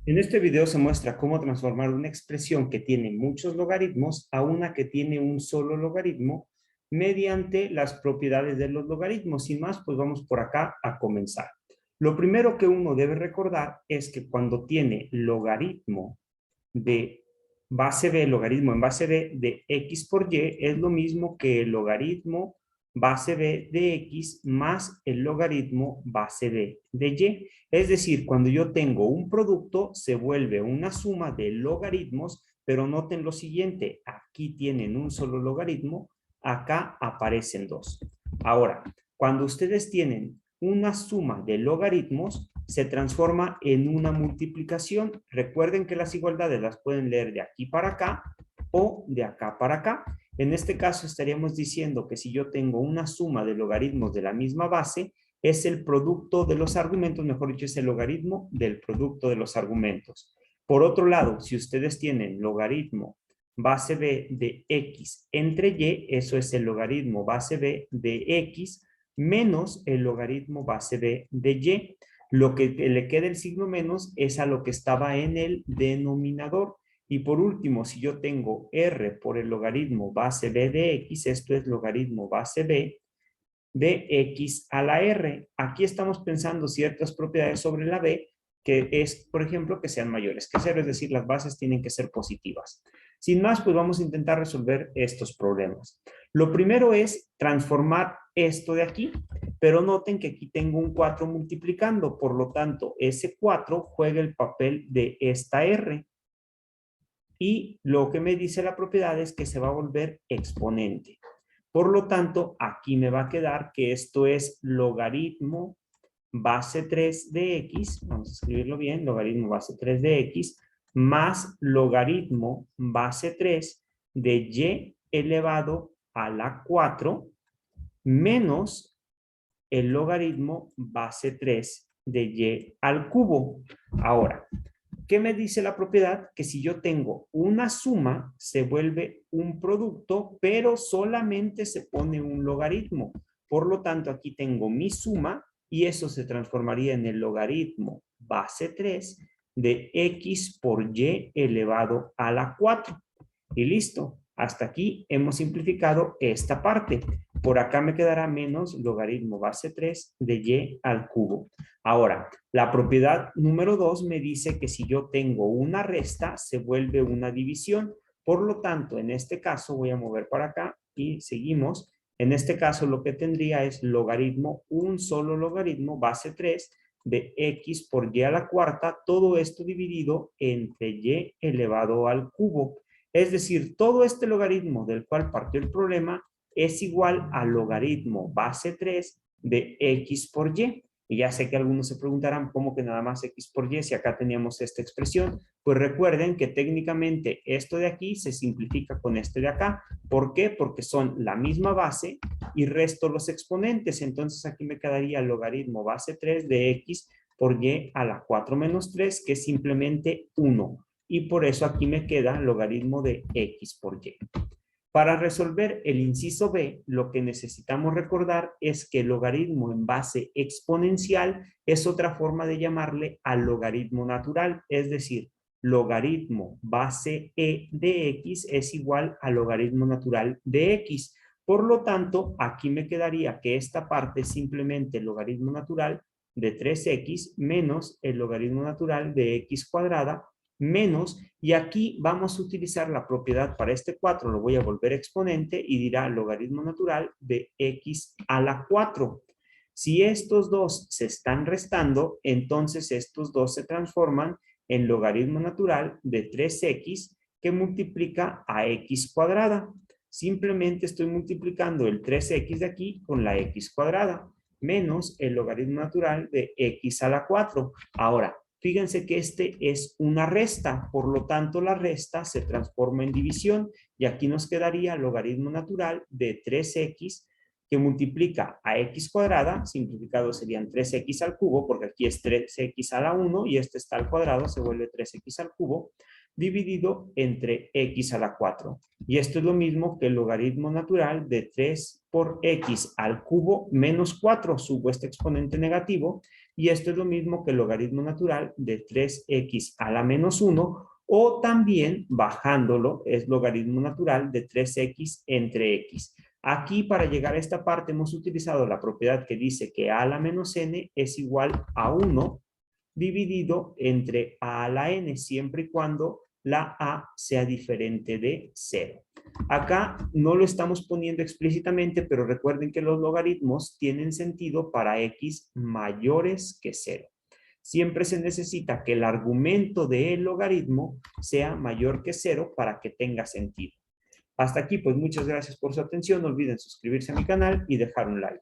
En este video se muestra cómo transformar una expresión que tiene muchos logaritmos a una que tiene un solo logaritmo mediante las propiedades de los logaritmos. Sin más, pues vamos por acá a comenzar. Lo primero que uno debe recordar es que cuando tiene logaritmo de base b, logaritmo en base b de x por y, es lo mismo que el logaritmo base b de x más el logaritmo base b de y. Es decir, cuando yo tengo un producto, se vuelve una suma de logaritmos, pero noten lo siguiente, aquí tienen un solo logaritmo, acá aparecen dos. Ahora, cuando ustedes tienen una suma de logaritmos, se transforma en una multiplicación. Recuerden que las igualdades las pueden leer de aquí para acá o de acá para acá. En este caso estaríamos diciendo que si yo tengo una suma de logaritmos de la misma base, es el producto de los argumentos, mejor dicho, es el logaritmo del producto de los argumentos. Por otro lado, si ustedes tienen logaritmo base b de x entre y, eso es el logaritmo base b de x menos el logaritmo base b de y. Lo que le queda el signo menos es a lo que estaba en el denominador. Y por último, si yo tengo r por el logaritmo base b de x, esto es logaritmo base b de x a la r. Aquí estamos pensando ciertas propiedades sobre la b, que es, por ejemplo, que sean mayores que 0, es decir, las bases tienen que ser positivas. Sin más, pues vamos a intentar resolver estos problemas. Lo primero es transformar esto de aquí, pero noten que aquí tengo un 4 multiplicando, por lo tanto, ese 4 juega el papel de esta r. Y lo que me dice la propiedad es que se va a volver exponente. Por lo tanto, aquí me va a quedar que esto es logaritmo base 3 de x, vamos a escribirlo bien, logaritmo base 3 de x, más logaritmo base 3 de y elevado a la 4, menos el logaritmo base 3 de y al cubo. Ahora, ¿qué me dice la propiedad? Que si yo tengo una suma, se vuelve un producto, pero solamente se pone un logaritmo. Por lo tanto, aquí tengo mi suma y eso se transformaría en el logaritmo base 3 de x por y elevado a la 4. Y listo. Hasta aquí hemos simplificado esta parte. Por acá me quedará menos logaritmo base 3 de y al cubo. Ahora, la propiedad número 2 me dice que si yo tengo una resta, se vuelve una división. Por lo tanto, en este caso voy a mover para acá y seguimos. En este caso lo que tendría es logaritmo, un solo logaritmo, base 3 de x por y a la cuarta, todo esto dividido entre y elevado al cubo. Es decir, todo este logaritmo del cual partió el problema es igual al logaritmo base 3 de x por y. Y ya sé que algunos se preguntarán cómo que nada más x por y si acá teníamos esta expresión. Pues recuerden que técnicamente esto de aquí se simplifica con este de acá. ¿Por qué? Porque son la misma base y resto los exponentes. Entonces aquí me quedaría el logaritmo base 3 de x por y a la 4 menos 3, que es simplemente 1. Y por eso aquí me queda logaritmo de x por y. Para resolver el inciso B, lo que necesitamos recordar es que el logaritmo en base exponencial es otra forma de llamarle al logaritmo natural, es decir, logaritmo base e de x es igual al logaritmo natural de x. Por lo tanto, aquí me quedaría que esta parte es simplemente el logaritmo natural de 3x menos el logaritmo natural de x cuadrada menos, y aquí vamos a utilizar la propiedad para este 4, lo voy a volver exponente y dirá logaritmo natural de x a la 4. Si estos dos se están restando, entonces estos dos se transforman en logaritmo natural de 3x que multiplica a x cuadrada. Simplemente estoy multiplicando el 3x de aquí con la x cuadrada, menos el logaritmo natural de x a la 4. Ahora, fíjense que este es una resta, por lo tanto la resta se transforma en división y aquí nos quedaría logaritmo natural de 3x que multiplica a x cuadrada, simplificado serían 3x al cubo, porque aquí es 3x a la 1 y este está al cuadrado, se vuelve 3x al cubo, dividido entre x a la 4. Y esto es lo mismo que el logaritmo natural de 3 por x al cubo menos 4, subo este exponente negativo, Y esto es lo mismo que el logaritmo natural de 3x a la menos 1, o también bajándolo es logaritmo natural de 3x entre x. Aquí para llegar a esta parte hemos utilizado la propiedad que dice que a la menos n es igual a 1 dividido entre a la n, siempre y cuando la a sea diferente de 0. Acá no lo estamos poniendo explícitamente, pero recuerden que los logaritmos tienen sentido para x mayores que 0. Siempre se necesita que el argumento del logaritmo sea mayor que 0 para que tenga sentido. Hasta aquí, pues muchas gracias por su atención. No olviden suscribirse a mi canal y dejar un like.